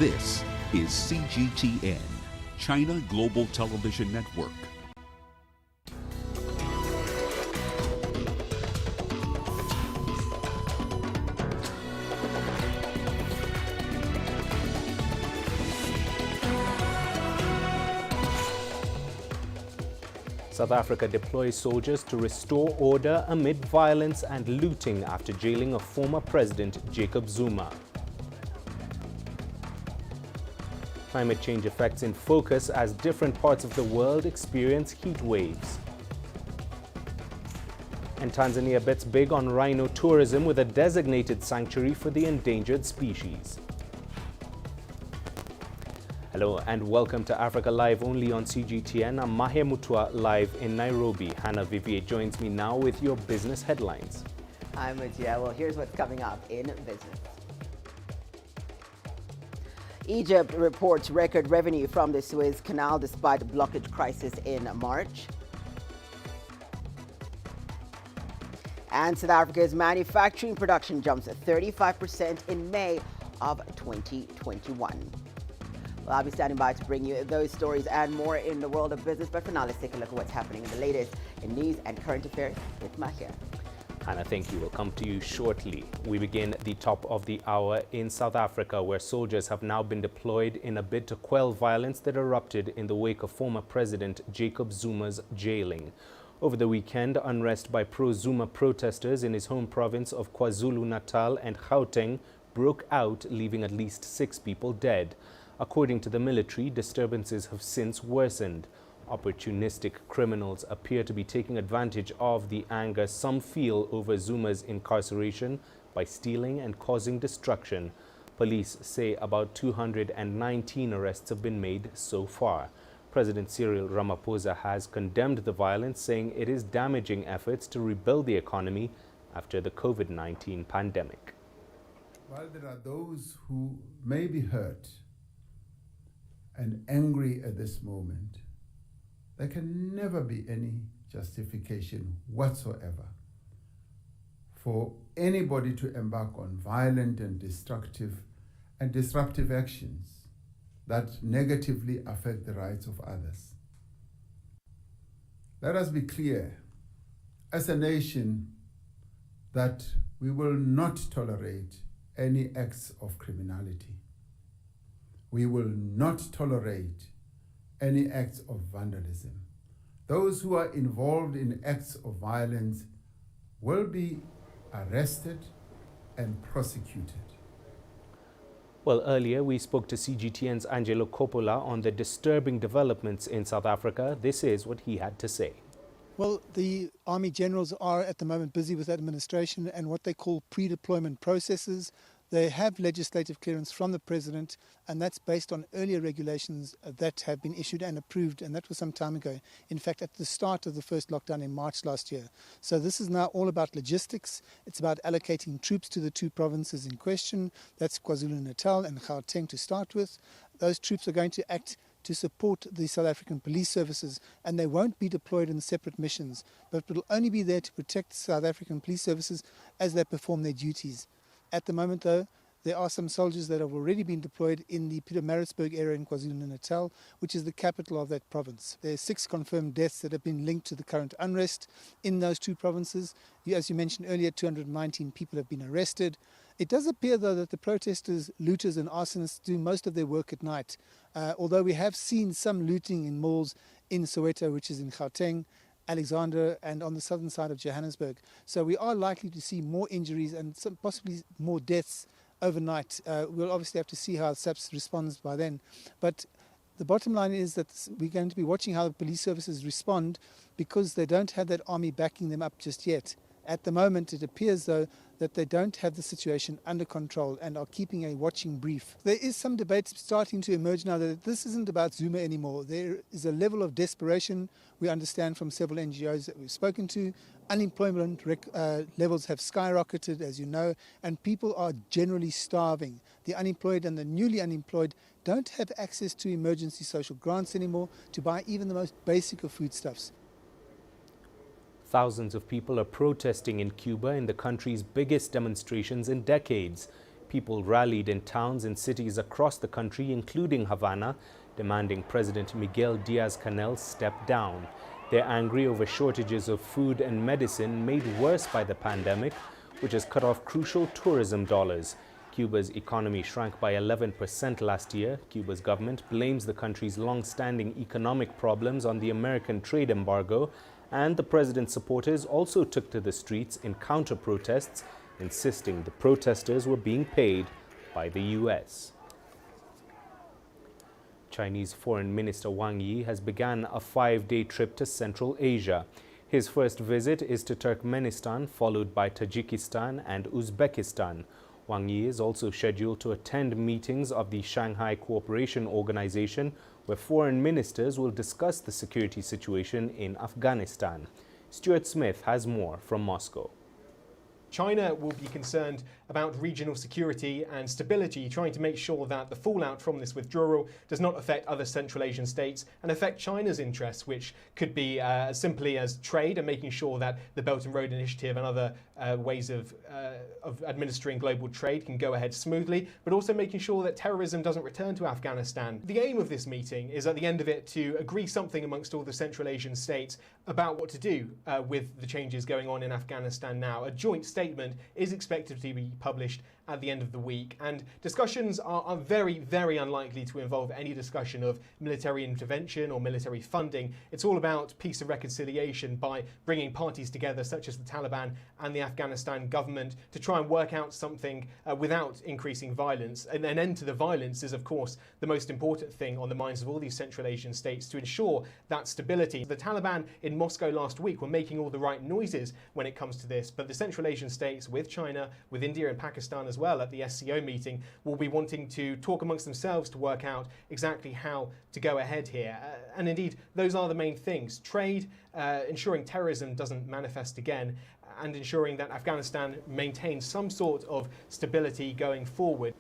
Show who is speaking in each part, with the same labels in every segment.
Speaker 1: This is CGTN, China Global Television Network.
Speaker 2: South Africa deploys soldiers to restore order amid violence and looting after jailing of former President Jacob Zuma. Climate change effects in focus as different parts of the world experience heat waves. And Tanzania bets big on rhino tourism with a designated sanctuary for the endangered species. Hello and welcome to Africa Live only on CGTN. I'm Mahia Mutua live in Nairobi. Hannah Vivier joins me now with your business headlines.
Speaker 3: Hi Mutia. Well, here's what's coming up in business. Egypt reports record revenue from the Suez Canal despite blockage crisis in March. And South Africa's manufacturing production jumps 35% in May of 2021. Well, I'll be standing by to bring you those stories and more in the world of business. But for now, let's take a look at what's happening in the latest in news and current affairs with Mahia.
Speaker 2: Hannah, thank you. We'll come to you shortly. We begin at the top of the hour in South Africa, where soldiers have now been deployed in a bid to quell violence that erupted in the wake of former President Jacob Zuma's jailing. Over the weekend, unrest by pro-Zuma protesters in his home province of KwaZulu-Natal and Gauteng broke out, leaving at least 6 people dead. According to the military, disturbances have since worsened. Opportunistic criminals appear to be taking advantage of the anger some feel over Zuma's incarceration by stealing and causing destruction. Police say about 219 arrests have been made so far. President Cyril Ramaphosa has condemned the violence, saying it is damaging efforts to rebuild the economy after the COVID-19 pandemic.
Speaker 4: While there are those who may be hurt and angry at this moment, there can never be any justification whatsoever for anybody to embark on violent and destructive and disruptive actions that negatively affect the rights of others. Let us be clear, as a nation, that we will not tolerate any acts of criminality. We will not tolerate any acts of vandalism. Those who are involved in acts of violence will be arrested and prosecuted.
Speaker 2: Well, earlier we spoke to CGTN's Angelo Coppola on the disturbing developments in South Africa. This is what he had to say.
Speaker 5: Well, the Army generals are at the moment busy with administration and what they call pre-deployment processes. They have legislative clearance from the President, and that's based on earlier regulations that have been issued and approved, and that was some time ago. In fact, at the start of the first lockdown in March last year. So this is now all about logistics. It's about allocating troops to the 2 provinces in question. That's KwaZulu-Natal and Gauteng to start with. Those troops are going to act to support the South African police services, and they won't be deployed in separate missions, but will only be there to protect South African police services as they perform their duties. At the moment, though, there are some soldiers that have already been deployed in the Pietermaritzburg area in KwaZulu-Natal, which is the capital of that province. There are 6 confirmed deaths that have been linked to the current unrest in those 2 provinces. As you mentioned earlier, 219 people have been arrested. It does appear, though, that the protesters, looters and arsonists do most of their work at night, although we have seen some looting in malls in Soweto, which is in Gauteng, Alexandra and on the southern side of Johannesburg. So we are likely to see more injuries and some possibly more deaths overnight. We'll obviously have to see how SAPS responds by then. But the bottom line is that we're going to be watching how the police services respond, because they don't have that army backing them up just yet. At the moment, it appears, though, that they don't have the situation under control and are keeping a watching brief. There is some debate starting to emerge now that this isn't about Zuma anymore. There is a level of desperation, we understand from several NGOs that we've spoken to. Unemployment levels have skyrocketed, as you know, and people are generally starving. The unemployed and the newly unemployed don't have access to emergency social grants anymore to buy even the most basic of foodstuffs.
Speaker 2: Thousands of people are protesting in Cuba in the country's biggest demonstrations in decades. People rallied in towns and cities across the country, including Havana, demanding President Miguel Diaz-Canel step down. They're angry over shortages of food and medicine made worse by the pandemic, which has cut off crucial tourism dollars. Cuba's economy shrank by 11% last year. Cuba's government blames the country's long-standing economic problems on the American trade embargo, and the president's supporters also took to the streets in counter-protests, insisting the protesters were being paid by the U.S. Chinese Foreign Minister Wang Yi has begun a 5-day trip to Central Asia. His first visit is to Turkmenistan, followed by Tajikistan and Uzbekistan. Wang Yi is also scheduled to attend meetings of the Shanghai Cooperation Organization, where foreign ministers will discuss the security situation in Afghanistan. Stuart Smith has more from Moscow.
Speaker 6: China will be concerned about regional security and stability, trying to make sure that the fallout from this withdrawal does not affect other Central Asian states and affect China's interests, which could be as simply as trade and making sure that the Belt and Road Initiative and other ways of administering global trade can go ahead smoothly, but also making sure that terrorism doesn't return to Afghanistan. The aim of this meeting is at the end of it to agree something amongst all the Central Asian states about what to do with the changes going on in Afghanistan now. A joint statement is expected to be published at the end of the week, and discussions are very, very unlikely to involve any discussion of military intervention or military funding. It's all about peace and reconciliation by bringing parties together such as the Taliban and the Afghanistan government to try and work out something without increasing violence. And an end to the violence is, of course, the most important thing on the minds of all these Central Asian states to ensure that stability. The Taliban in Moscow last week were making all the right noises when it comes to this, but the Central Asian states, with China, with India and Pakistan as well at the SCO meeting, will be wanting to talk amongst themselves to work out exactly how to go ahead here. And indeed, those are the main things. Trade, ensuring terrorism doesn't manifest again, and ensuring that Afghanistan maintains some sort of stability going forward.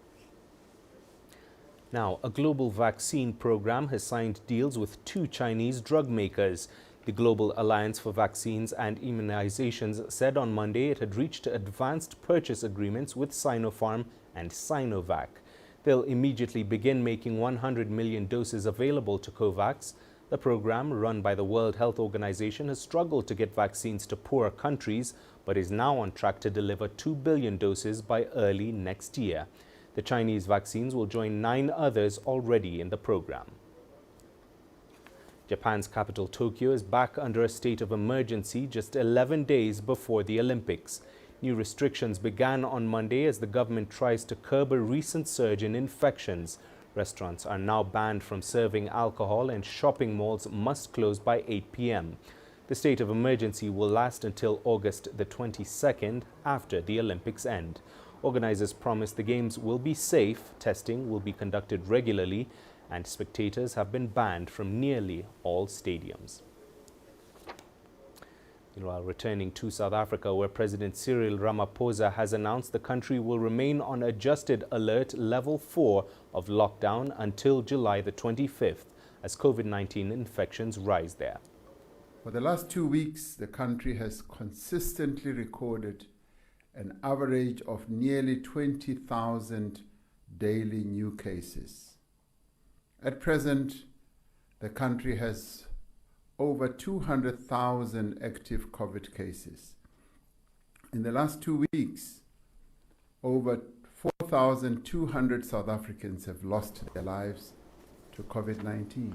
Speaker 2: Now, a global vaccine program has signed deals with 2 Chinese drug makers. The Global Alliance for Vaccines and Immunizations said on Monday it had reached advanced purchase agreements with Sinopharm and Sinovac. They'll immediately begin making 100 million doses available to COVAX. The program, run by the World Health Organization, has struggled to get vaccines to poorer countries, but is now on track to deliver 2 billion doses by early next year. The Chinese vaccines will join 9 others already in the program. Japan's capital, Tokyo, is back under a state of emergency just 11 days before the Olympics. New restrictions began on Monday as the government tries to curb a recent surge in infections. Restaurants are now banned from serving alcohol and shopping malls must close by 8 p.m. The state of emergency will last until August the 22nd, after the Olympics end. Organizers promise the games will be safe, testing will be conducted regularly, and spectators have been banned from nearly all stadiums. Meanwhile, returning to South Africa, where President Cyril Ramaphosa has announced the country will remain on adjusted alert level 4 of lockdown until July the 25th, as COVID-19 infections rise there.
Speaker 4: For the last 2 weeks, the country has consistently recorded an average of nearly 20,000 daily new cases. At present, the country has over 200,000 active COVID cases. In the last 2 weeks, over 4,200 South Africans have lost their lives to COVID-19.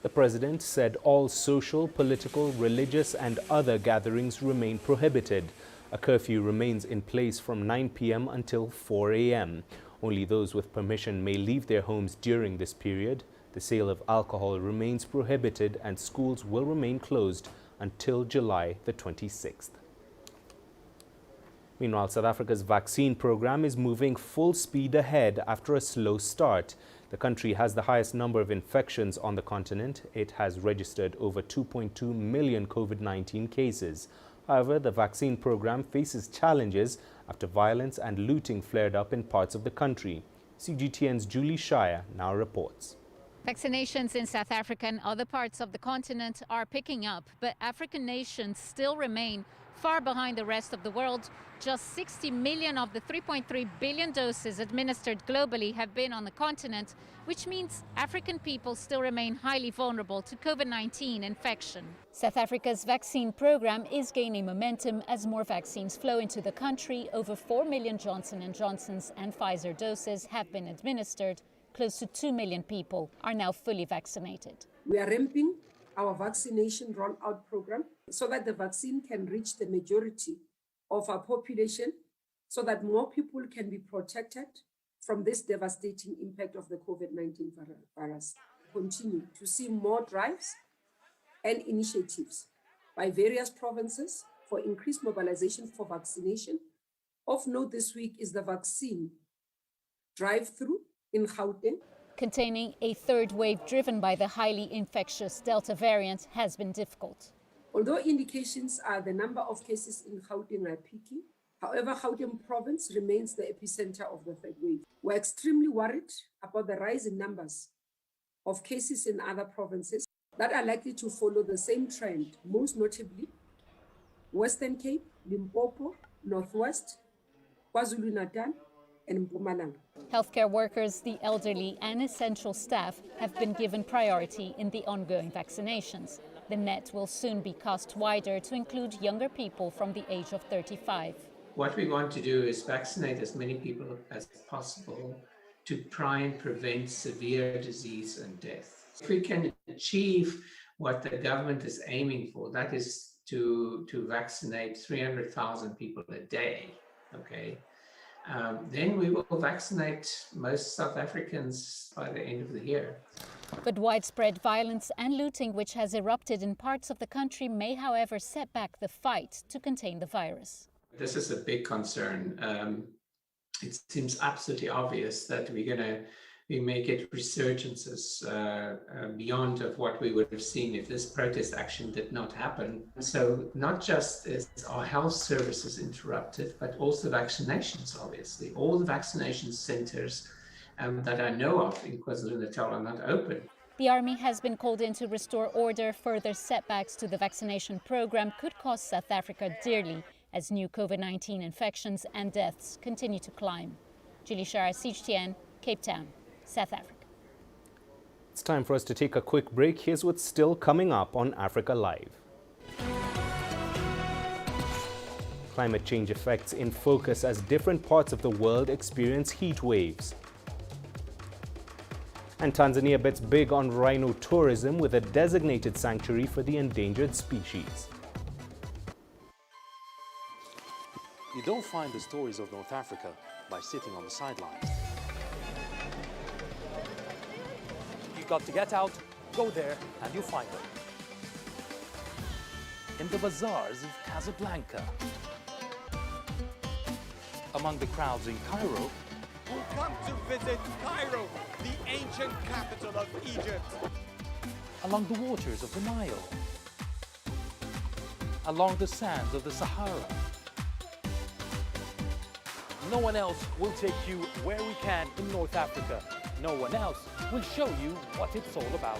Speaker 2: The president said all social, political, religious and other gatherings remain prohibited. A curfew remains in place from 9 p.m. until 4 a.m. Only those with permission may leave their homes during this period. The sale of alcohol remains prohibited and schools will remain closed until July the 26th. Meanwhile, South Africa's vaccine program is moving full speed ahead after a slow start. The country has the highest number of infections on the continent. It has registered over 2.2 million COVID-19 cases. However, the vaccine program faces challenges after violence and looting flared up in parts of the country. CGTN's Julie Shire now reports.
Speaker 7: Vaccinations in South Africa and other parts of the continent are picking up, but African nations still remain far behind the rest of the world. Just 60 million of the 3.3 billion doses administered globally have been on the continent, which means African people still remain highly vulnerable to COVID-19 infection. South Africa's vaccine program is gaining momentum as more vaccines flow into the country. Over 4 million Johnson & Johnson's and Pfizer doses have been administered. Close to 2 million people are now fully vaccinated.
Speaker 8: We are ramping our vaccination rollout program so that the vaccine can reach the majority of our population, so that more people can be protected from this devastating impact of the COVID-19 virus. Continue to see more drives and initiatives by various provinces for increased mobilization for vaccination. Of note this week is the vaccine drive-through in Gauteng.
Speaker 7: Containing a third wave driven by the highly infectious Delta variant has been difficult.
Speaker 8: Although indications are the number of cases in Gauteng are peaking, however, Gauteng province remains the epicenter of the third wave. We're extremely worried about the rise in numbers of cases in other provinces that are likely to follow the same trend, most notably Western Cape, Limpopo, Northwest, KwaZulu-Natal, and Mpumalanga.
Speaker 7: Healthcare workers, the elderly and essential staff have been given priority in the ongoing vaccinations. The net will soon be cast wider to include younger people from the age of 35.
Speaker 9: What we want to do is vaccinate as many people as possible to try and prevent severe disease and death. If we can achieve what the government is aiming for, that is to vaccinate 300,000 people a day, okay? Then we will vaccinate most South Africans by the end of the year.
Speaker 7: But widespread violence and looting, which has erupted in parts of the country, may, however, set back the fight to contain the virus.
Speaker 9: This is a big concern. It seems absolutely obvious that we may get resurgences beyond of what we would have seen if this protest action did not happen. So not just is our health services interrupted, but also vaccinations, obviously. All the vaccination centers that I know of in KwaZulu-Natal are not open.
Speaker 7: The army has been called in to restore order. Further setbacks to the vaccination program could cost South Africa dearly as new COVID-19 infections and deaths continue to climb. Julie Shara, CGTN, Cape Town, South Africa.
Speaker 2: It's time for us to take a quick break. Here's what's still coming up on Africa Live. Climate change effects in focus as different parts of the world experience heat waves. And Tanzania bets big on rhino tourism with a designated sanctuary for the endangered species.
Speaker 10: You don't find the stories of North Africa by sitting on the sidelines. You got to get out, go there, and you'll find them. In the bazaars of Casablanca. Among the crowds in Cairo.
Speaker 11: Who come to visit Cairo, the ancient capital of Egypt.
Speaker 10: Along the waters of the Nile. Along the sands of the Sahara. No one else will take you where we can in North Africa. No one else will show you what it's all about.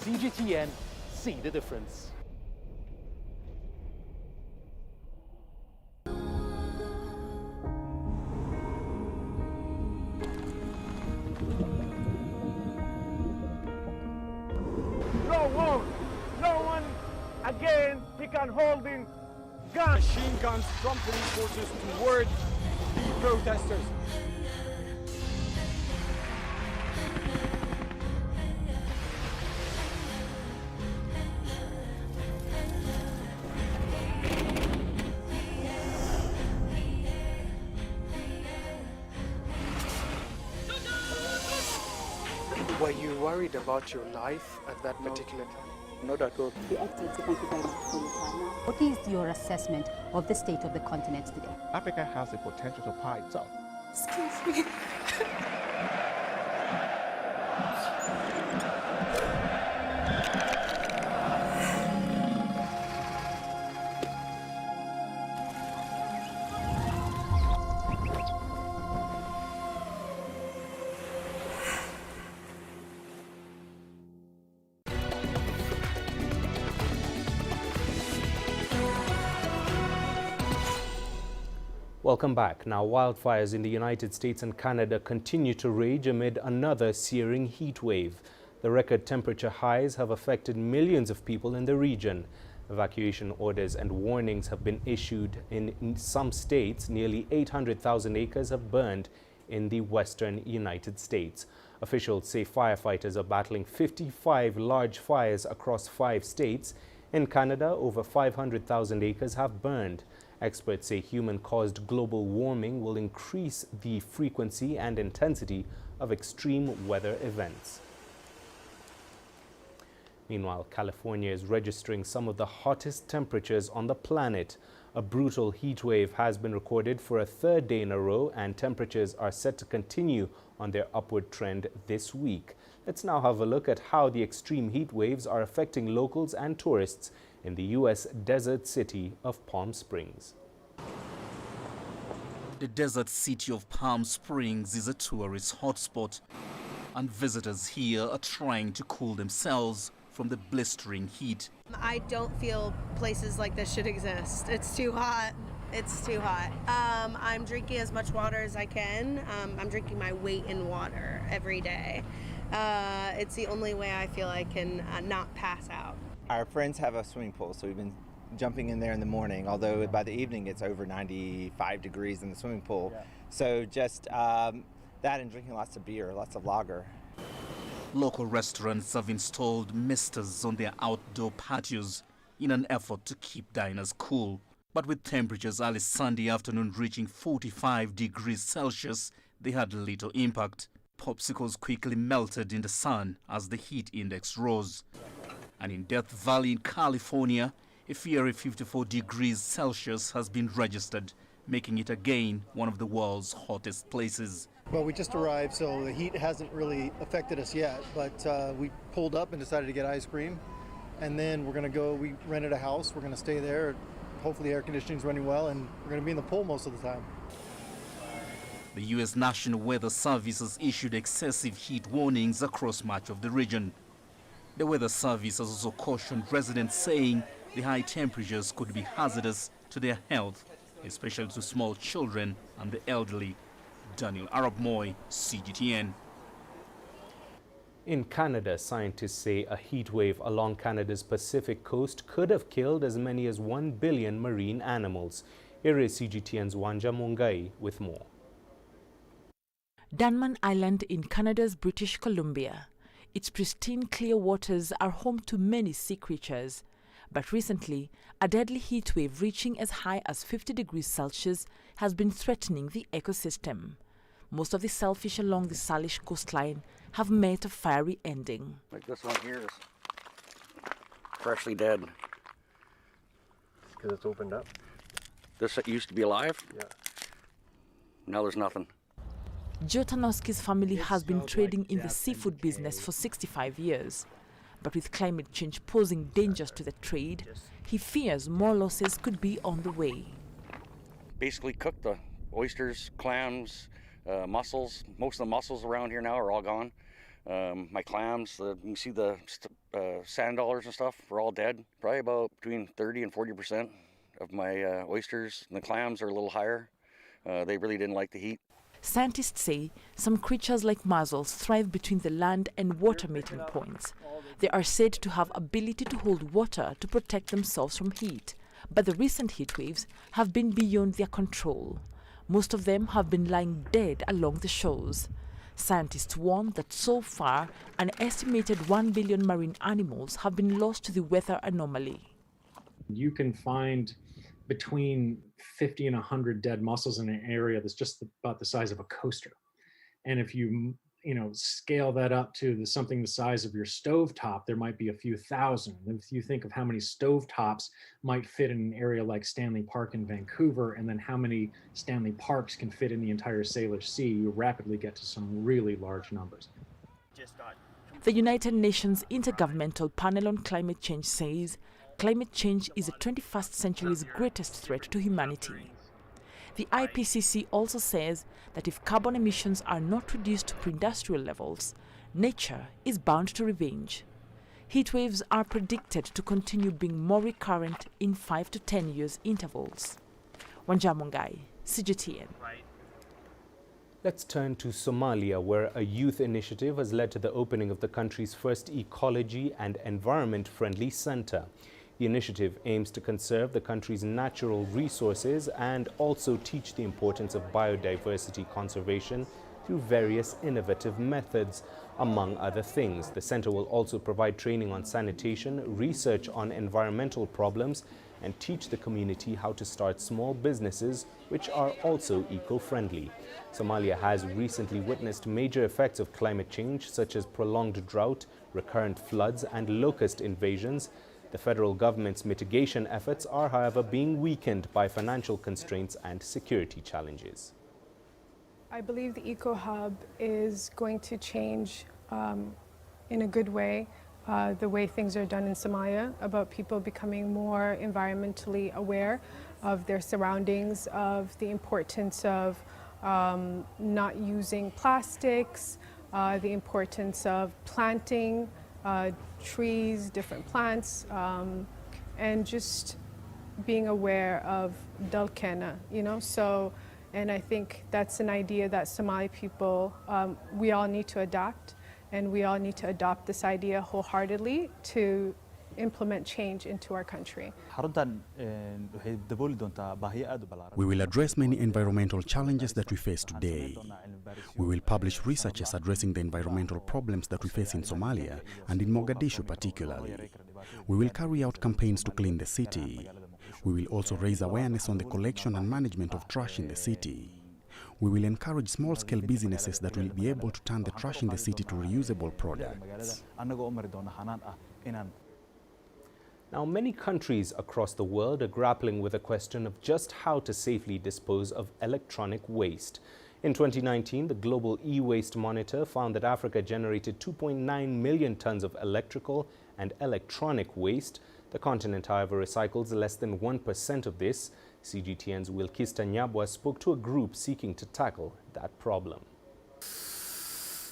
Speaker 10: CGTN, see the difference.
Speaker 11: No one again, he can hold in guns. Machine guns from police forces toward the protesters.
Speaker 12: Were you worried about your life at that particular time? Not at all.
Speaker 13: Thank you very much for your time. What is your assessment of the state of the continent today?
Speaker 14: Africa has the potential to power itself.
Speaker 13: Excuse me.
Speaker 2: Welcome back. Now, wildfires in the United States and Canada continue to rage amid another searing heat wave. The record temperature highs have affected millions of people in the region. Evacuation orders and warnings have been issued in some states. Nearly 800,000 acres have burned in the western United States. Officials say firefighters are battling 55 large fires across 5 states. In Canada, over 500,000 acres have burned. Experts say human-caused global warming will increase the frequency and intensity of extreme weather events. Meanwhile, California is registering some of the hottest temperatures on the planet. A brutal heat wave has been recorded for a 3rd day in a row, and temperatures are set to continue on their upward trend this week. Let's now have a look at how the extreme heat waves are affecting locals and tourists in the U.S. desert city of Palm Springs.
Speaker 15: The desert city of Palm Springs is a tourist hotspot, and visitors here are trying to cool themselves from the blistering heat.
Speaker 16: I don't feel places like this should exist. It's too hot. It's too hot. I'm drinking as much water as I can. I'm drinking my weight in water every day. It's the only way I feel I can not pass out.
Speaker 17: Our friends have a swimming pool, so we've been jumping in there in the morning, although by the evening it's over 95 degrees in the swimming pool. Yeah. So just that and drinking lots of beer, lots of lager.
Speaker 15: Local restaurants have installed misters on their outdoor patios in an effort to keep diners cool. But with temperatures early Sunday afternoon reaching 45 degrees Celsius, they had little impact. Popsicles quickly melted in the sun as the heat index rose. And in Death Valley in California, a fiery 54 degrees Celsius has been registered, making it again one of the world's hottest places.
Speaker 18: Well, we just arrived, so the heat hasn't really affected us yet, but we pulled up and decided to get ice cream. And then we're going to go, we rented a house, we're going to stay there. Hopefully air conditioning's running well, and we're going to be in the pool most of the time.
Speaker 15: The U.S. National Weather Service has issued excessive heat warnings across much of the region. The Weather Service has also cautioned residents, saying the high temperatures could be hazardous to their health, especially to small children and the elderly. Daniel Arab Moy, CGTN.
Speaker 2: In Canada, scientists say a heat wave along Canada's Pacific coast could have killed as many as 1 billion marine animals. Here is CGTN's Wanja Mungai with more.
Speaker 19: Dunman Island in Canada's British Columbia. Its pristine clear waters are home to many sea creatures. But recently, a deadly heat wave reaching as high as 50 degrees Celsius has been threatening the ecosystem. Most of the shellfish along the Salish coastline have met a fiery ending.
Speaker 20: Like this one here is freshly dead.
Speaker 21: Because it's opened up?
Speaker 20: This used to be alive?
Speaker 21: Yeah.
Speaker 20: Now there's nothing.
Speaker 19: Joe Tanowski's family has been trading in the seafood business for 65 years. But with climate change posing dangers to the trade, he fears more losses could be on the way.
Speaker 20: Basically cooked the oysters, clams, mussels. Most of the mussels around here now are all gone. My clams, you can see the sand dollars and stuff, are all dead. Probably about between 30 and 40% of my oysters. And the clams are a little higher. They really didn't like the heat.
Speaker 19: Scientists say some creatures like mussels thrive between the land and water meeting points. They are said to have ability to hold water to protect themselves from heat, but the recent heat waves have been beyond their control. Most of them have been lying dead along the shores. Scientists warn that so far, an estimated 1 billion marine animals have been lost to the weather anomaly.
Speaker 22: You can find between 50 and 100 dead mussels in an area that's just about the size of a coaster. And if you scale that up to something the size of your stovetop, there might be a few thousand. And if you think of how many stovetops might fit in an area like Stanley Park in Vancouver, and then how many Stanley Parks can fit in the entire Salish Sea, you rapidly get to some really large numbers.
Speaker 19: The United Nations Intergovernmental Panel on Climate Change says climate change is the 21st century's greatest threat to humanity. The IPCC also says that if carbon emissions are not reduced to pre-industrial levels, nature is bound to revenge. Heat waves are predicted to continue being more recurrent in 5 to 10 years intervals. Wanja Mungai, CGTN.
Speaker 2: Let's turn to Somalia, where a youth initiative has led to the opening of the country's first ecology and environment-friendly center. The initiative aims to conserve the country's natural resources and also teach the importance of biodiversity conservation through various innovative methods, among other things. The center will also provide training on sanitation, research on environmental problems, and teach the community how to start small businesses which are also eco-friendly. Somalia has recently witnessed major effects of climate change, such as prolonged drought, recurrent floods, and locust invasions. The federal government's mitigation efforts are, however, being weakened by financial constraints and security challenges.
Speaker 1: I believe the Eco Hub is going to change in a good way the way things are done in Somalia, about people becoming more environmentally aware of their surroundings, of the importance of not using plastics, the importance of planting trees, different plants, and just being aware of Dalkena, you know. So, and I think that's an idea that Somali people, we all need to adapt, and we all need to adopt this idea wholeheartedly to implement change into our country.
Speaker 21: We will address many environmental challenges that we face today. We will publish researches addressing the environmental problems that we face in Somalia and in Mogadishu particularly. We will carry out campaigns to clean the city. We will also raise awareness on the collection and management of trash in the city. We will encourage small-scale businesses that will be able to turn the trash in the city to reusable products.
Speaker 2: Now, many countries across the world are grappling with the question of just how to safely dispose of electronic waste. In 2019, the Global E-Waste Monitor found that Africa generated 2.9 million tons of electrical and electronic waste. The continent, however, recycles less than 1% of this. CGTN's Wilkista Nyabwa spoke to a group seeking to tackle that problem.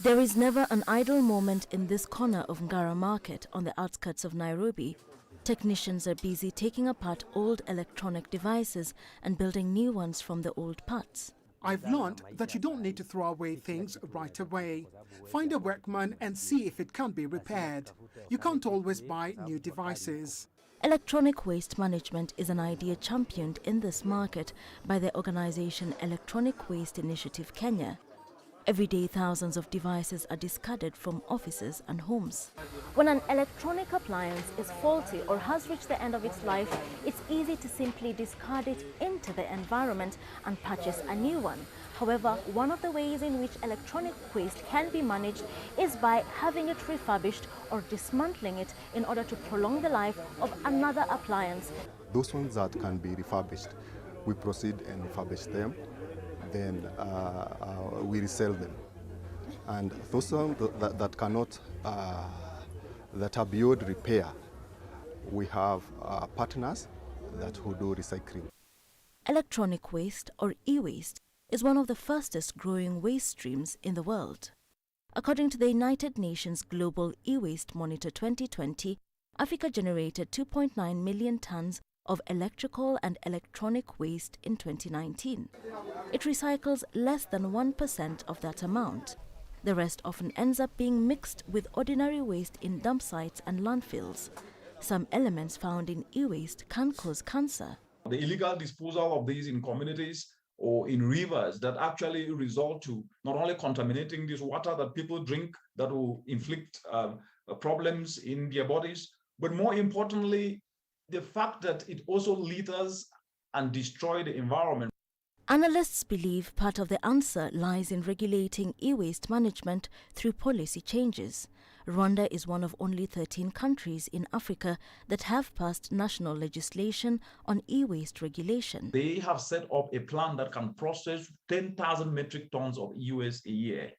Speaker 23: There is never an idle moment in this corner of Ngara Market on the outskirts of Nairobi. Technicians are busy taking apart old electronic devices and building new ones from the old parts.
Speaker 24: I've learned that you don't need to throw away things right away. Find a workman and see if it can be repaired. You can't always buy new devices.
Speaker 23: Electronic waste management is an idea championed in this market by the organization Electronic Waste Initiative Kenya. Every day, thousands of devices are discarded from offices and homes.
Speaker 25: When an electronic appliance is faulty or has reached the end of its life, it's easy to simply discard it into the environment and purchase a new one. However, one of the ways in which electronic waste can be managed is by having it refurbished or dismantling it in order to prolong the life of another appliance.
Speaker 26: Those ones that can be refurbished, we proceed and refurbish them. Then we resell them, and those that cannot, that are beyond repair, we have partners that who do recycling.
Speaker 23: Electronic waste, or e-waste, is one of the fastest growing waste streams in the world. According to the United Nations Global E-Waste Monitor 2020, Africa generated 2.9 million tons of electrical and electronic waste in 2019. It recycles less than 1% of that amount. The rest often ends up being mixed with ordinary waste in dump sites and landfills. Some elements found in e-waste can cause cancer.
Speaker 27: The illegal disposal of these in communities or in rivers that actually result to not only contaminating this water that people drink that will inflict problems in their bodies, but more importantly, the fact that it also litters and destroys the environment.
Speaker 23: Analysts believe part of the answer lies in regulating e-waste management through policy changes. Rwanda is one of only 13 countries in Africa that have passed national legislation on e-waste regulation.
Speaker 27: They have set up a plan that can process 10,000 metric tons of e-waste a year.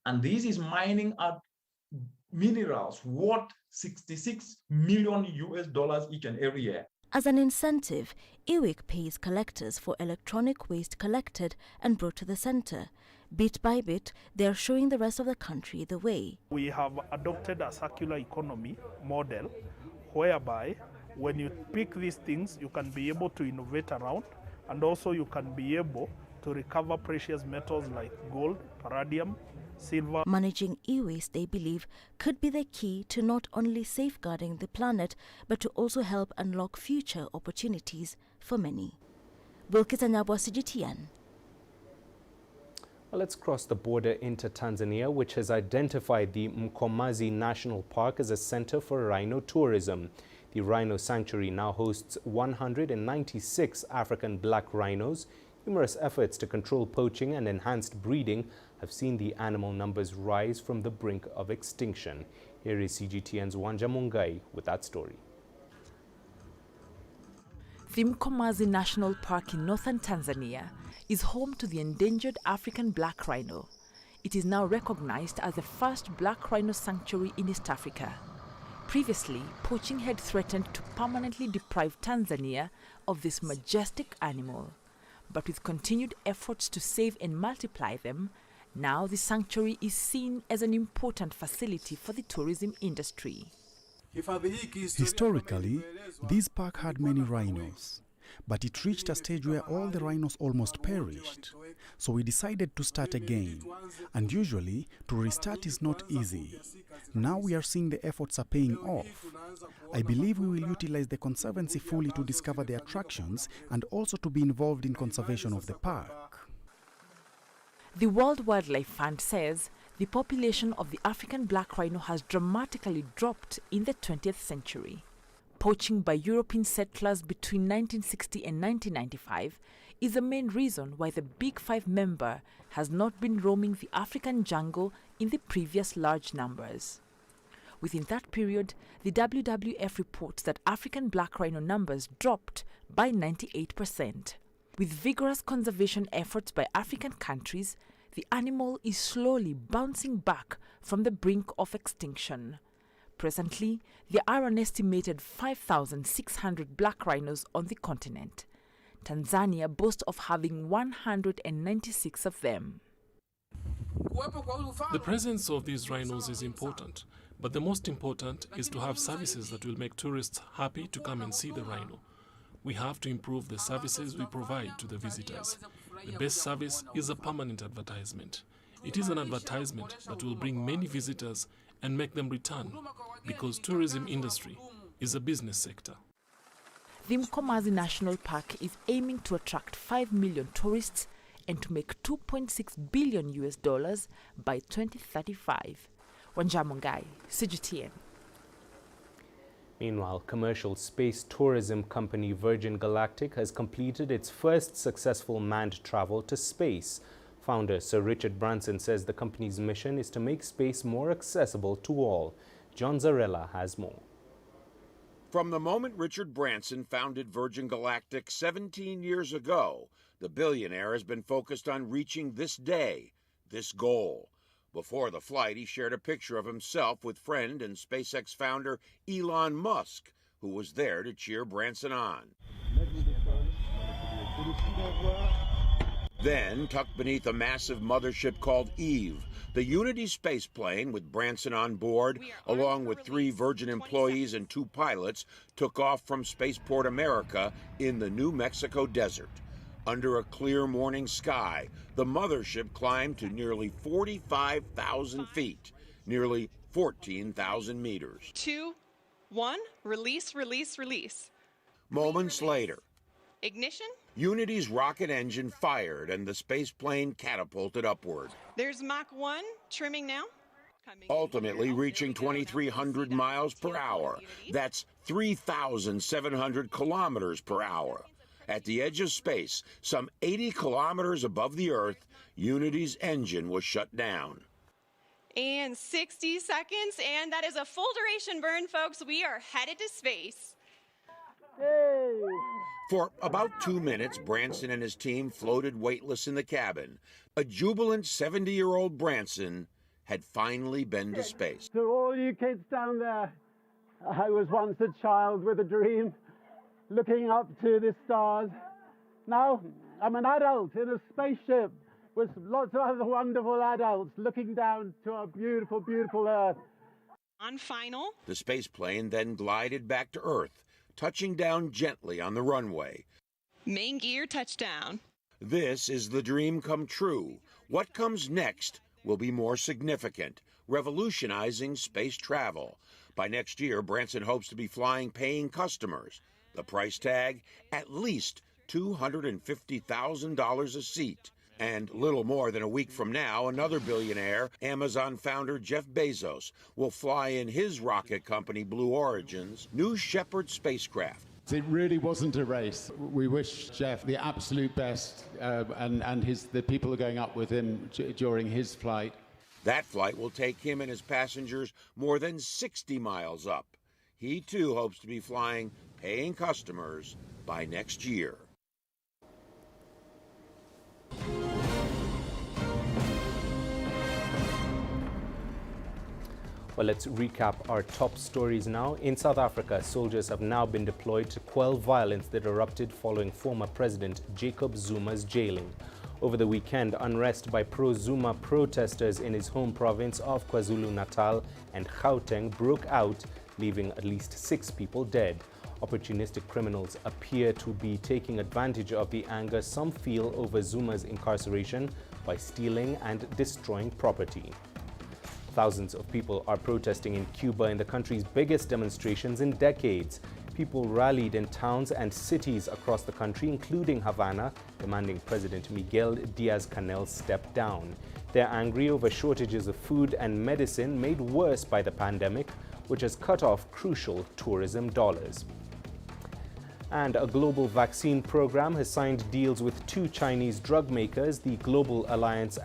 Speaker 27: And this is mining at minerals worth $66 million each and every year.
Speaker 23: As an incentive, EWIC pays collectors for electronic waste collected and brought to the center. Bit by bit, they are showing the rest of the country the way.
Speaker 11: We have adopted a circular economy model whereby when you pick these things, you can be able to innovate around
Speaker 3: and also you can be able to recover precious metals like gold, palladium, silver.
Speaker 23: Managing e-waste, they believe, could be the key to not only safeguarding the planet, but to also help unlock future opportunities for many. Wilkes Anyabwa, CGTN.
Speaker 2: Well, let's cross the border into Tanzania, which has identified the Mkomazi National Park as a center for rhino tourism. The Rhino Sanctuary now hosts 196 African black rhinos. Numerous efforts to control poaching and enhanced breeding have seen the animal numbers rise from the brink of extinction. Here is CGTN's Wanja Mungai with that story.
Speaker 19: The Mkomazi National Park in northern Tanzania is home to the endangered African black rhino. It is now recognized as the first black rhino sanctuary in East Africa. Previously, poaching had threatened to permanently deprive Tanzania of this majestic animal. But with continued efforts to save and multiply them, now the sanctuary is seen as an important facility for the tourism industry.
Speaker 21: Historically, this park had many rhinos, but it reached a stage where all the rhinos almost perished. So we decided to start again, and usually to restart is not easy. Now we are seeing the efforts are paying off. I believe we will utilize the Conservancy fully to discover the attractions and also to be involved in conservation of the park.
Speaker 19: The World Wildlife Fund says the population of the African black rhino has dramatically dropped in the 20th century. Poaching by European settlers between 1960 and 1995 is the main reason why the Big Five member has not been roaming the African jungle in the previous large numbers. Within that period, the WWF reports that African black rhino numbers dropped by 98%. With vigorous conservation efforts by African countries, the animal is slowly bouncing back from the brink of extinction. Presently, there are an estimated 5,600 black rhinos on the continent. Tanzania boasts of having 196 of them.
Speaker 4: The presence of these rhinos is important, but the most important is to have services that will make tourists happy to come and see the rhino. We have to improve the services we provide to the visitors. The best service is a permanent advertisement. It is an advertisement that will bring many visitors and make them return, because tourism industry is a business sector.
Speaker 19: The Mkomazi National Park is aiming to attract 5 million tourists and to make $2.6 billion by 2035. Wanja Mungai, CGTN.
Speaker 2: Meanwhile, commercial space tourism company Virgin Galactic has completed its first successful manned travel to space. Founder Sir Richard Branson says the company's mission is to make space more accessible to all. John Zarella has more.
Speaker 5: From the moment Richard Branson founded Virgin Galactic 17 years ago, the billionaire has been focused on reaching this day, this goal. Before the flight, he shared a picture of himself with friend and SpaceX founder Elon Musk, who was there to cheer Branson on. Then, tucked beneath a massive mothership called Eve, the Unity spaceplane with Branson on board, along with 3 Virgin employees and 2 pilots, took off from Spaceport America in the New Mexico desert. Under a clear morning sky, the mothership climbed to nearly 45,000 feet, nearly 14,000 meters.
Speaker 6: 2, 1, release, release, release.
Speaker 5: Moments later,
Speaker 6: ignition.
Speaker 5: Unity's rocket engine fired and the spaceplane catapulted upward.
Speaker 6: There's Mach 1, trimming now.
Speaker 5: Ultimately reaching 2,300 miles per hour. That's 3,700 kilometers per hour. At the edge of space, some 80 kilometers above the Earth, Unity's engine was shut down.
Speaker 6: And 60 seconds, and that is a full duration burn, folks. We are headed to space.
Speaker 5: Hey. For about 2 minutes, Branson and his team floated weightless in the cabin. A jubilant 70-year-old Branson had finally been to space.
Speaker 7: To all you kids down there, I was once a child with a dream, looking up to the stars. Now I'm an adult in a spaceship with lots of other wonderful adults looking down to our beautiful, beautiful Earth.
Speaker 6: On final.
Speaker 5: The spaceplane then glided back to Earth, touching down gently on the runway.
Speaker 6: Main gear touchdown.
Speaker 5: This is the dream come true. What comes next will be more significant, revolutionizing space travel. By next year, Branson hopes to be flying paying customers. The price tag, at least $250,000 a seat. And little more than a week from now, another billionaire, Amazon founder Jeff Bezos, will fly in his rocket company, Blue Origin's, New Shepard spacecraft.
Speaker 8: It really wasn't a race. We wish Jeff the absolute best, and the people are going up with him during his flight.
Speaker 5: That flight will take him and his passengers more than 60 miles up. He too hopes to be flying paying customers by next year.
Speaker 2: Well, let's recap our top stories now. In South Africa, soldiers have now been deployed to quell violence that erupted following former President Jacob Zuma's jailing. Over the weekend, unrest by pro-Zuma protesters in his home province of KwaZulu-Natal and Gauteng broke out, leaving at least 6 people dead. Opportunistic criminals appear to be taking advantage of the anger some feel over Zuma's incarceration by stealing and destroying property. Thousands of people are protesting in Cuba in the country's biggest demonstrations in decades. People rallied in towns and cities across the country, including Havana, demanding President Miguel Diaz-Canel step down. They're angry over shortages of food and medicine made worse by the pandemic, which has cut off crucial tourism dollars. And a global vaccine program has signed deals with 2 Chinese drug makers. The Global Alliance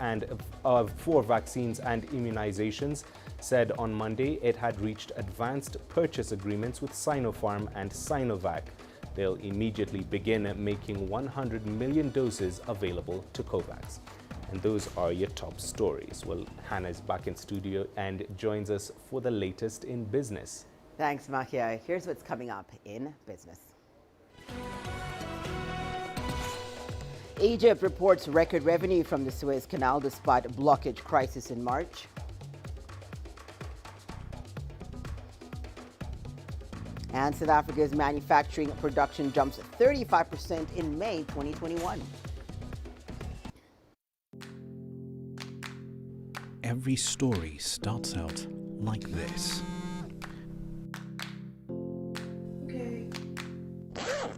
Speaker 2: for Vaccines and Immunizations said on Monday it had reached advanced purchase agreements with Sinopharm and Sinovac. They'll immediately begin making 100 million doses available to COVAX. And those are your top stories. Well, Hannah is back in studio and joins us for the latest in business.
Speaker 9: Thanks, Mahia. Here's what's coming up in business. Egypt reports record revenue from the Suez Canal despite blockage crisis in March. And South Africa's manufacturing production jumps 35% in May 2021.
Speaker 21: Every story starts out like this.
Speaker 10: Okay.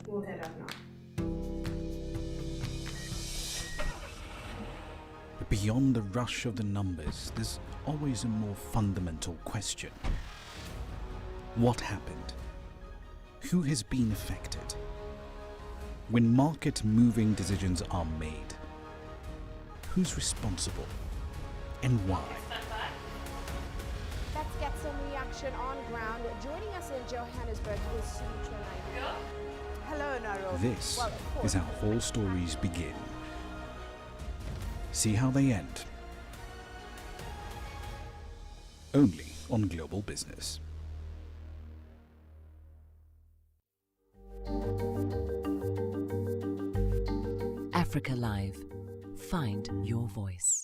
Speaker 10: We'll head up now.
Speaker 21: Beyond the rush of the numbers, there's always a more fundamental question. What happened? Who has been affected? When market-moving decisions are made, who's responsible and why?
Speaker 12: Let's get some reaction on ground. Joining us in Johannesburg is Sutra Nairobi. Hello, Nairobi.
Speaker 21: This is how all stories begin. See how they end. Only on Global Business.
Speaker 13: Africa Live. Find your voice.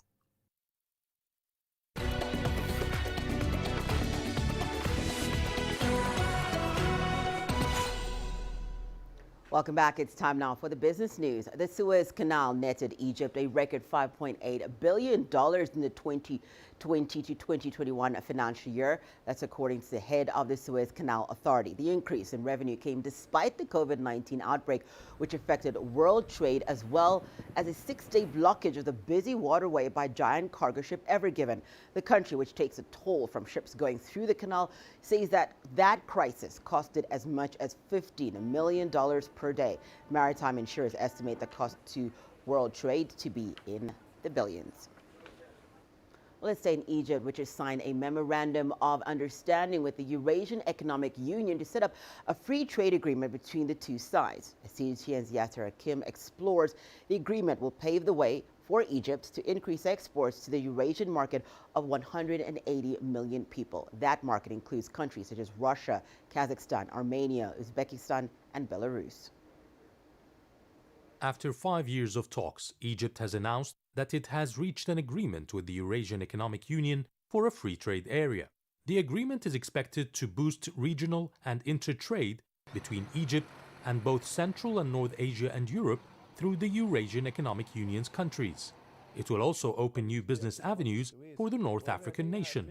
Speaker 9: Welcome back. It's time now for the business news. The Suez Canal netted Egypt a record $5.8 billion in the 2020 to 2021 financial year. That's according to the head of the Suez Canal Authority. The increase in revenue came despite the COVID-19 outbreak, which affected world trade, as well as a 6-day blockage of the busy waterway by giant cargo ship Ever Given. The country, which takes a toll from ships going through the canal, says that crisis costed as much as $15 million per day. Maritime insurers estimate the cost to world trade to be in the billions. Well, let's stay in Egypt, which has signed a memorandum of understanding with the Eurasian Economic Union to set up a free trade agreement between the two sides. CGTN's Yasser Kim explores the agreement will pave the way for Egypt to increase exports to the Eurasian market of 180 million people. That market includes countries such as Russia, Kazakhstan, Armenia, Uzbekistan, and Belarus.
Speaker 14: After 5 years of talks, Egypt has announced that it has reached an agreement with the Eurasian Economic Union for a free trade area. The agreement is expected to boost regional and inter-trade between Egypt and both Central and North Asia and Europe through the Eurasian Economic Union's countries. It will also open new business avenues for the North African nation.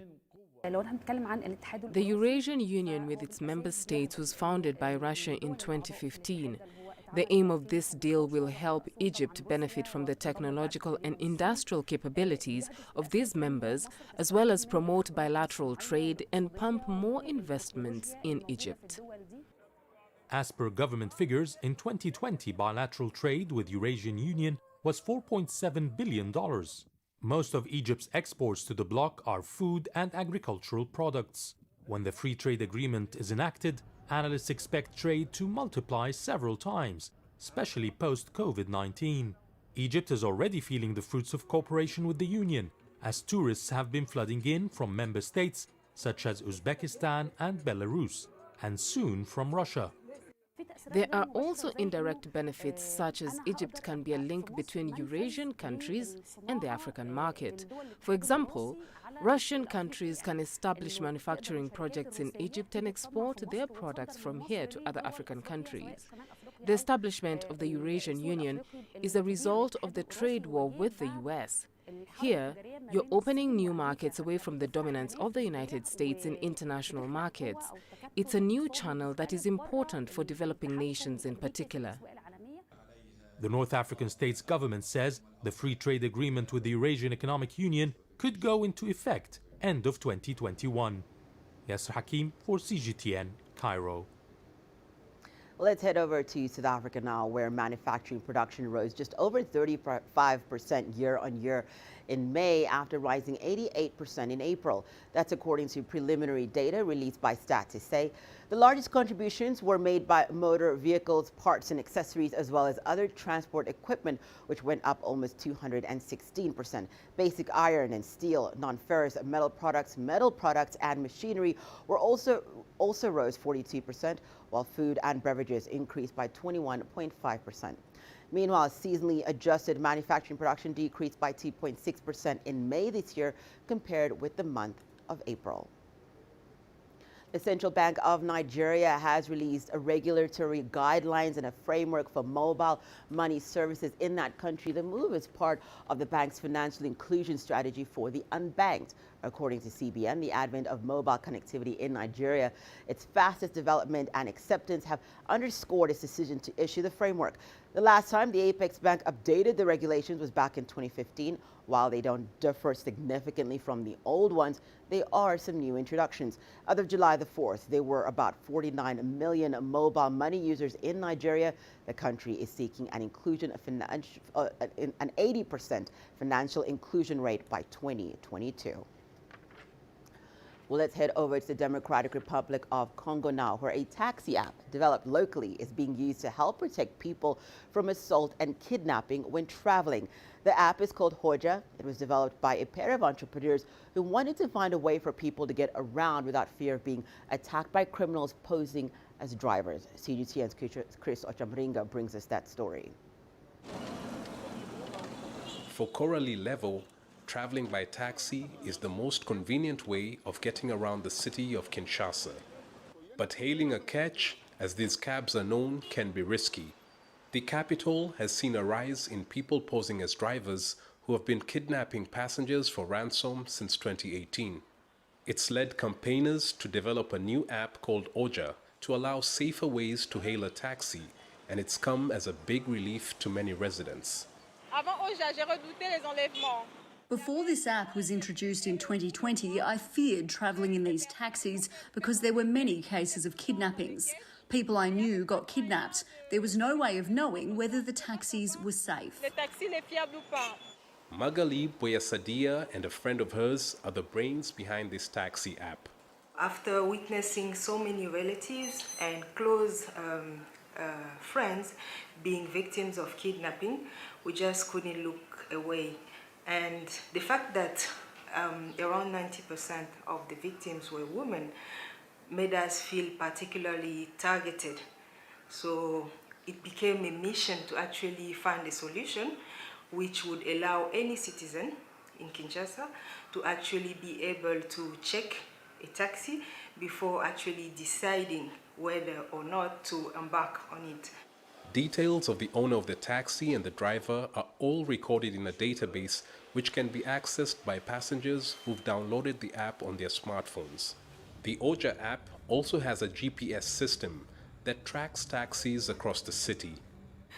Speaker 1: The Eurasian Union with its member states was founded by Russia in 2015. The aim of this deal will help Egypt benefit from the technological and industrial capabilities of these members, as well as promote bilateral trade and pump more investments in Egypt.
Speaker 14: As per government figures, in 2020, bilateral trade with Eurasian Union was $4.7 billion. Most of Egypt's exports to the bloc are food and agricultural products. When the free trade agreement is enacted, analysts expect trade to multiply several times, especially post-COVID-19. Egypt is already feeling the fruits of cooperation with the Union, as tourists have been flooding in from member states such as Uzbekistan and Belarus, and soon from Russia.
Speaker 1: There are also indirect benefits, such as Egypt can be a link between Eurasian countries and the African market. For example, Russian countries can establish manufacturing projects in Egypt and export their products from here to other African countries. The establishment of the Eurasian Union is a result of the trade war with the US. Here, you're opening new markets away from the dominance of the United States in international markets. It's a new channel that is important for developing nations in particular.
Speaker 14: The North African state's government says the free trade agreement with the Eurasian Economic Union could go into effect end of 2021. Yasser Hakim for CGTN, Cairo.
Speaker 9: Let's head over to South Africa now, where manufacturing production rose just over 35% year on year in May after rising 88% in April. That's according to preliminary data released by Stat2Say. The largest contributions were made by motor vehicles, parts and accessories, as well as other transport equipment, which went up almost 216%. Basic iron and steel, non-ferrous metal products and machinery were also rose 42%, while food and beverages increased by 21.5%. Meanwhile, seasonally adjusted manufacturing production decreased by 2.6% in May this year compared with the month of April. The Central Bank of Nigeria has released regulatory guidelines and a framework for mobile money services in that country. The move is part of the bank's financial inclusion strategy for the unbanked. According to CBN, the advent of mobile connectivity in Nigeria, its fastest development and acceptance, have underscored its decision to issue the framework. The last time the Apex Bank updated the regulations was back in 2015. While they don't differ significantly from the old ones, there are some new introductions. As of July the 4th, there were about 49 million mobile money users in Nigeria. The country is seeking an 80% financial inclusion rate by 2022. Well, let's head over to the Democratic Republic of Congo now, where a taxi app developed locally is being used to help protect people from assault and kidnapping when traveling. The app is called Hoja. It was developed by a pair of entrepreneurs who wanted to find a way for people to get around without fear of being attacked by criminals posing as drivers. CGTN's Chris Ochamringa brings us that story.
Speaker 15: For Coralie Level, traveling by taxi is the most convenient way of getting around the city of Kinshasa. But hailing a catch, as these cabs are known, can be risky. The capital has seen a rise in people posing as drivers who have been kidnapping passengers for ransom since 2018. It's led campaigners to develop a new app called Hoja to allow safer ways to hail a taxi, and it's come as a big relief to many residents.
Speaker 16: Before this app was introduced in 2020, I feared travelling in these taxis because there were many cases of kidnappings. People I knew got kidnapped. There was no way of knowing whether the taxis were safe.
Speaker 15: Magali Boyasadia and a friend of hers are the brains behind this taxi app.
Speaker 17: After witnessing so many relatives and close friends being victims of kidnapping, we just couldn't look away. And the fact that around 90% of the victims were women made us feel particularly targeted. So it became a mission to actually find a solution which would allow any citizen in Kinshasa to actually be able to check a taxi before actually deciding whether or not to embark on it.
Speaker 15: Details of the owner of the taxi and the driver are all recorded in a database which can be accessed by passengers who've downloaded the app on their smartphones. The Oja app also has a GPS system that tracks taxis across the city.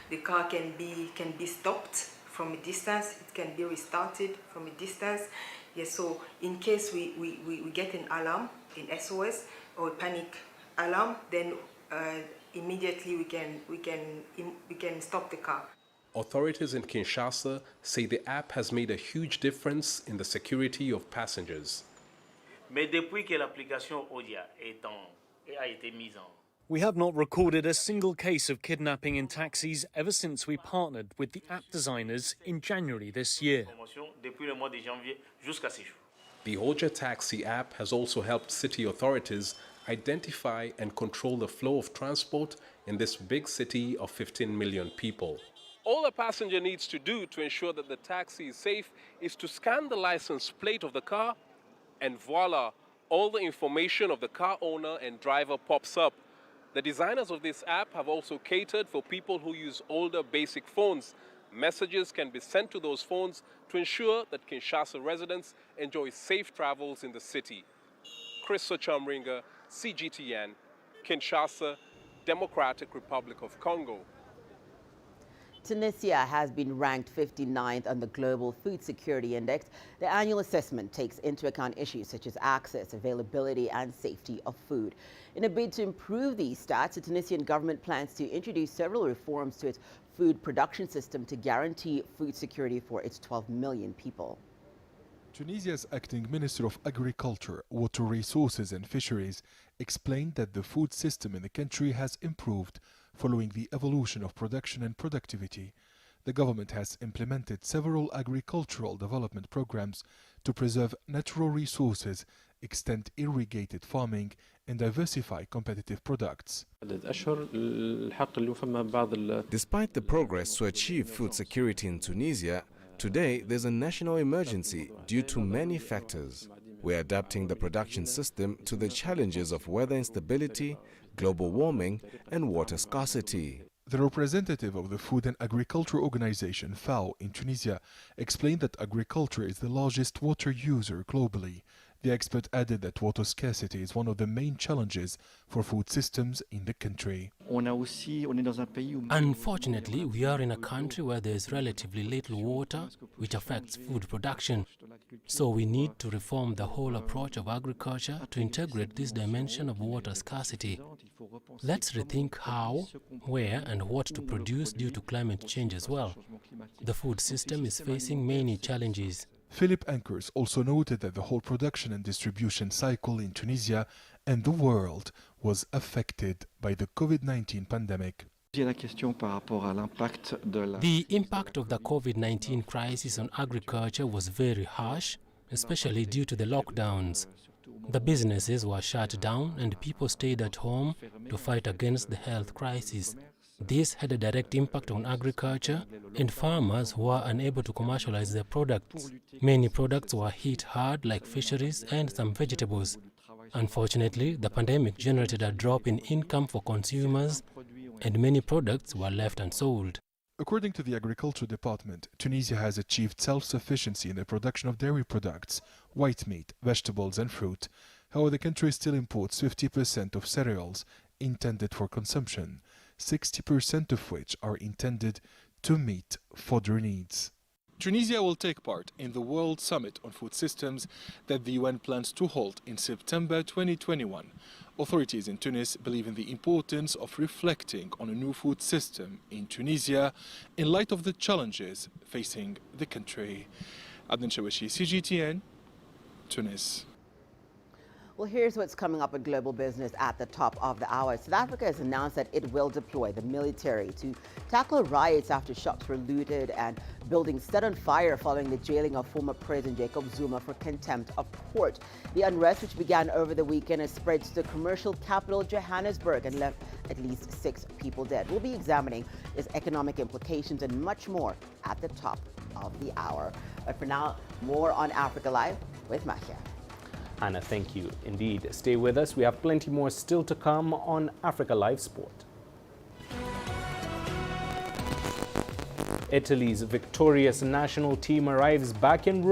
Speaker 17: The car can be stopped from a distance, it can be restarted from a distance. Yes, so in case we get an alarm, an SOS or a panic alarm, then immediately we can stop the car.
Speaker 15: Authorities in Kinshasa say the app has made a huge difference in the security of passengers.
Speaker 18: Mais depuis que l'application Odia a été mise en
Speaker 20: We have not recorded a single case of kidnapping in taxis ever since we partnered with the app designers in January this year.
Speaker 18: depuis le mois de janvier jusqu'à ce jour.
Speaker 15: The Oja Taxi app has also helped city authorities identify and control the flow of transport in this big city of 15 million people. All a passenger needs to do to ensure that the taxi is safe is to scan the license plate of the car, and voila, all the information of the car owner and driver pops up. The designers of this app have also catered for people who use older basic phones. Messages can be sent to those phones to ensure that Kinshasa residents enjoy safe travels in the city. Chris Sochamringa, CGTN, Kinshasa, Democratic Republic of Congo.
Speaker 9: Tunisia has been ranked 59th on the Global Food Security Index. The annual assessment takes into account issues such as access, availability, and safety of food. In a bid to improve these stats, the Tunisian government plans to introduce several reforms to its food production system to guarantee food security for its 12 million people.
Speaker 22: Tunisia's acting Minister of Agriculture, Water Resources and Fisheries explained that the food system in the country has improved following the evolution of production and productivity. The government has implemented several agricultural development programs to preserve natural resources, extend irrigated farming, and diversify competitive products.
Speaker 24: Despite the progress to achieve food security in Tunisia, today there's a national emergency due to many factors. We're adapting the production system to the challenges of weather instability, global warming, and water scarcity.
Speaker 22: The representative of the Food and Agriculture Organization, FAO, in Tunisia, explained that agriculture is the largest water user globally. The expert added that water scarcity is one of the main challenges for food systems in the country.
Speaker 25: Unfortunately, we are in a country where there is relatively little water, which affects food production. So we need to reform the whole approach of agriculture to integrate this dimension of water scarcity. Let's rethink how, where, and what to produce due to climate change as well. The food system is facing many challenges.
Speaker 22: Philip Ankers also noted that the whole production and distribution cycle in Tunisia and the world was affected by the COVID-19 pandemic.
Speaker 25: The impact of the COVID-19 crisis on agriculture was very harsh, especially due to the lockdowns. The businesses were shut down and people stayed at home to fight against the health crisis. This had a direct impact on agriculture and farmers who were unable to commercialize their products. Many products were hit hard, like fisheries and some vegetables. Unfortunately, the pandemic generated a drop in income for consumers, and many products were left unsold.
Speaker 22: According to the Agriculture Department, Tunisia has achieved self-sufficiency in the production of dairy products, white meat, vegetables and fruit. However, the country still imports 50% of cereals intended for consumption, 60% of which are intended to meet fodder needs. Tunisia will take part in the World Summit on Food Systems that the UN plans to hold in September 2021. Authorities in Tunis believe in the importance of reflecting on a new food system in Tunisia in light of the challenges facing the country. Adnan Shawishi, CGTN, Tunis.
Speaker 9: Well, here's what's coming up in global business at the top of the hour. South Africa has announced that it will deploy the military to tackle riots after shops were looted and buildings set on fire following the jailing of former President Jacob Zuma for contempt of court. The unrest, which began over the weekend, has spread to the commercial capital Johannesburg and left at least 6 people dead. We'll be examining its economic implications and much more at the top of the hour. But for now, more on Africa Live with Mahia.
Speaker 2: Hannah, thank you indeed. Stay with us. We have plenty more still to come on Africa Live Sport. Italy's victorious national team arrives back in Rome